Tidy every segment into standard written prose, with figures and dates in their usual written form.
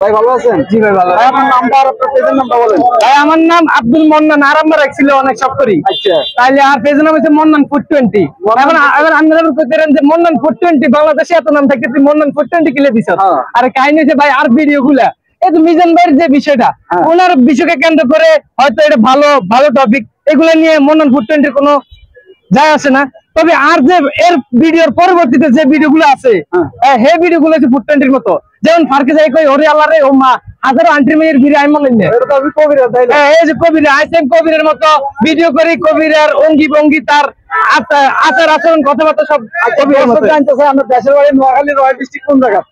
ভাই ভালো আছেন? জি ভাই ভালো। ভাই আপনার নামটা আর আপনার পেজের নামটা বলেন। ভাই আমার নাম আব্দুল মন্নান, আর আমরা রাখছিল অনেক সব করি। আচ্ছা তাইলে আর পেজের নাম হচ্ছে মন্নান ফুড 20। এখন আপনারা বলতেছেন যে মন্নান ফুড 20 বাংলাদেশে এত নাম থাকে, তুই মন্নান ফুড 20 কিলে দিছ। আরে কাহিনী হচ্ছে ভাই আর ভিডিও গুলা এই তো মিজান ভাইয়ের যে বিষয়টা, ওনার বিষয়কে কেন্দ্র করে হয়তো এটা ভালো ভালো টপিক, এগুলা নিয়ে মন্নান ফুড 20 কোনো যায় আসে না। তবে আর যে এর ভিডিওর পরবর্তীতে যে ভিডিওগুলো আছে, হে ভিডিওগুলো হচ্ছে ফুড 20 মতো। যেমন ফারকে যাই কই ওরে আল্লাহ রে ও মা হাজারো আন্টির মেয়ের ভিডিও আইমন না, এটা তো আমি কবিরা তাই না? এই যে কবির আইসেম কবিরের মতো ভিডিও করি, কবিরের অঙ্গি ভঙ্গি তার আচার আচরণ কথাবার্তা সব কবিরের মতো। জানতেছে আপনার দেশের বাড়ি নোয়াখালী, রয়্যাল ডিস্ট্রিক্ট কোন জায়গা?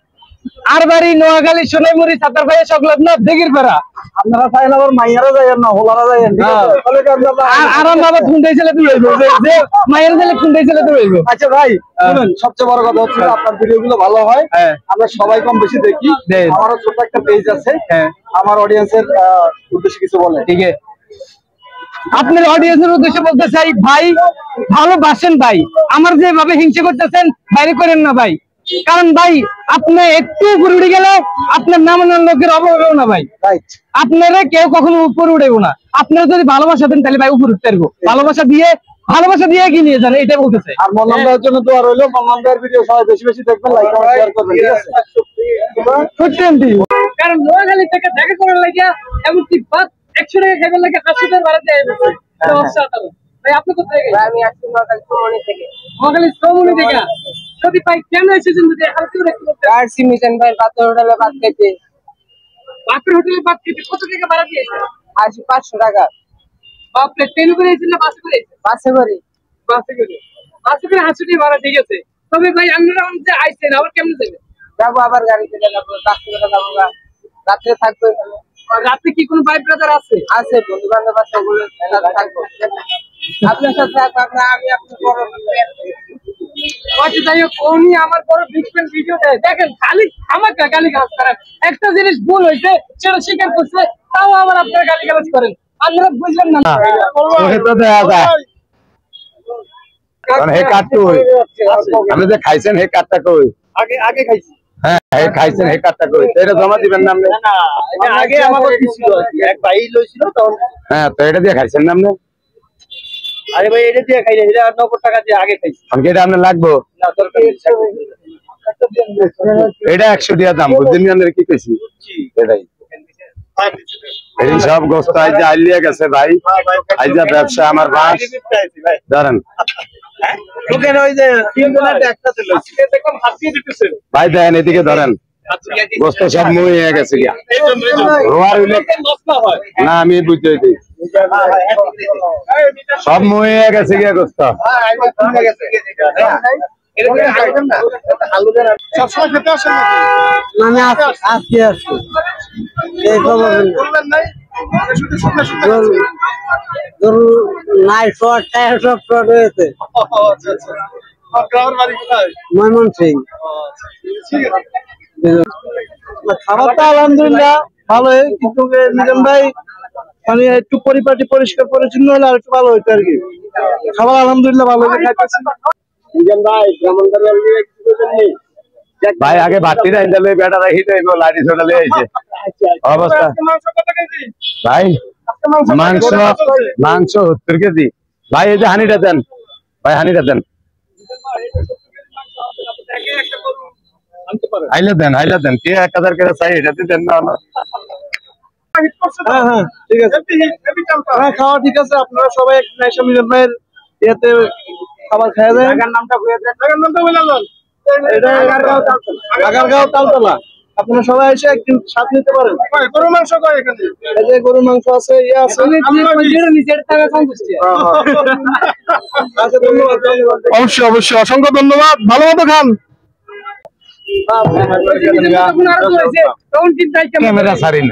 আর বাড়ি নোয়াখালী সোনাইমুড়ি সাতার ভাইয়ের সংলগ্ন দিঘির পাড়া। আপনারা চাইলে আবার মাইয়ারা যাইয়েন না, হোলারা যাইয়েন, ঠিক আছে? তাহলে কি আপনারা আরাম বাবা খুন্ডাই ছেলে তুই হইব, যে মায়ের ছেলে খুন্ডাই ছেলে তুই হইব। আচ্ছা ভাই শুনুন, সবচেয়ে বড় কথা হচ্ছে আপনার ভিডিওগুলো ভালো হয়, আমরা সবাই কম বেশি দেখি। আমারও ছোট একটা পেজ আছে, আমার অডিয়েন্সের উদ্দেশ্যে কিছু বলেন। ঠিক আছে, আপনার অডিয়েন্সের উদ্দেশ্যে বলতে চাই ভাই ভালোবাসেন ভাই, আমার যেভাবে হিংসা করতেছেন বাইরে করেন না ভাই। কারণ ভাই আপনি একটু উপরে উঠে গেলে আপনার নাম লোকের অভাবেও না ভাই, আপনারা কেউ কখনো উপরে উঠেও না। আপনারা যদি ভালোবাসা দেন তাহলে ভাই উপরে উঠতে পারবো। ভালোবাসা দিয়ে এগিয়ে নিয়ে যান, এটাই বলতেছে। আর মন্নান ভাইয়ের জন্য দোয়া রইলো, মন্নান ভাইয়ের ভিডিও সবাই বেশি বেশি দেখবেন, লাইক কমেন্ট শেয়ার করবেন, ঠিক আছে? কারণ নোয়াখালী থেকে দেখা করার লাগিয়া এমনকি 100 টাকা খাইবার লাগে 80 টাকা ভাড়া দিয়ে আসছে। এটা অসাধারণ ভাই। আপনি কোথায় গেলেন? আমি আসছি নোয়াখালী চৌমনি থেকে। নোয়াখালী চৌমনি থেকে যদি ভাই কেন এসেছেন যদি হালকা করে একটু বলতেন। আসছি মিশন ভাই পাথর হোটেলে ভাত খেতে। বাপের হোটেলে ভাত খেতে কত টাকা ভাড়া দিয়েছে? আসি 500 টাকা। বাপরে ট্রেন করে এসেছেন না বাসে করে এসেছেন? বাসে করে। বাসে করে 80 টাকা ভাড়া ঠিক আছে। তবে ভাই আপনারা যে আইছেন আবার কেমনে যাবেন? যাবো আবার গাড়িতে যাবো, বাসে করে যাবো, রাত্রে থাকবো এখানে। রাতে কি কোনো ভাই ব্রাদার আছে? আছে বন্ধু বান্ধব আছে, ওগুলো থাকবো। আপনার সাথে আমি আপনার বড় যাই হোক, উনি আমার বড় বিগ ফ্যান, ভিডিও দেয় দেখেন, খালি আমাকে গালি গালাজ করেন। একটা জিনিস ভুল হয়েছে সেটা স্বীকার করছে, তাও আবার আপনারা গালি গালাজ করেন। আপনারা বুঝলেন না? হে কাটটো আপনি যে খাইছেন হে কাটটা কই? আগে খাইছি। হ্যাঁ হে খাইছেন হে কাটটা কই? এটা জমা দিবেন না আপনি? না এটা আগে আমাকে দিছিল, এক ভাই লইছিল তখন। হ্যাঁ তো এটা দিয়ে খাইছেন না আপনি? আরে ভাই এটা দিয়ে খাই না, এটা 90 টাকা দিয়ে আগে খাইছি। আমাকে এটা আপনি লাগবো? না দরকার নেই। এটা 100 টাকা দাম, বুঝছেন না কি কইছি? এটাই এই সব গোস্ত আইজা আইলিয়া গেছে ভাই, আইজা ব্যবসা আমার বাস ধরেন ভাই, দেন এদিকে ধরেন, গোস্ত সব মুই হয়ে গেছে গিয়া রোয়ার হইলে না, আমি বুঝতে হইতে সব মুই হয়ে গেছে গিয়া গোস্ত। সবসময় খেতে আসেন নাকি? আজকে আসছি। এই খবর নাই, শর্ট টায়ার সব শর্ট হয়েছে। ময়মনসিং। খাবারটা আলহামদুলিল্লাহ ভালোই, কিন্তু মিজান ভাই মানে একটু পরিপাটি পরিষ্কার পরিচ্ছন্ন হলে আর একটু ভালো হইতো আর কি। খাবার আলহামদুলিল্লাহ ভালো খাইতেছি। মিজান ভাই কেমন করে ভাই আগে ভাতটি না ইন্টারলে বেটা রাখি দেব, লাঠি ছোটা লয়ে আইছে অবস্থা। ভাই মাংস 70 কেজি ভাই। এই যে হানিটা দেন ভাই, হানিটা দেন, হাইলা দেন কে 1000 করে চাই, এটাতে দেন না। হ্যাঁ ঠিক আছে, হ্যাঁ খাওয়া ঠিক আছে। আপনারা সবাই মিজান ভাইয়ের ইয়েতে খাবার খাওয়া যায়। নামটা আগারগাঁও তালতলা। আপনারা সবাই এসে একদিন স্বাদ নিতে পারেন। গরু মাংস কয় এখানে? এই যে গরু মাংস আছে, ইয়ে আছে। অবশ্যই অবশ্যই, অসংখ্য ধন্যবাদ, ভালো মতো খান। ক্যামেরা ছাড়িন।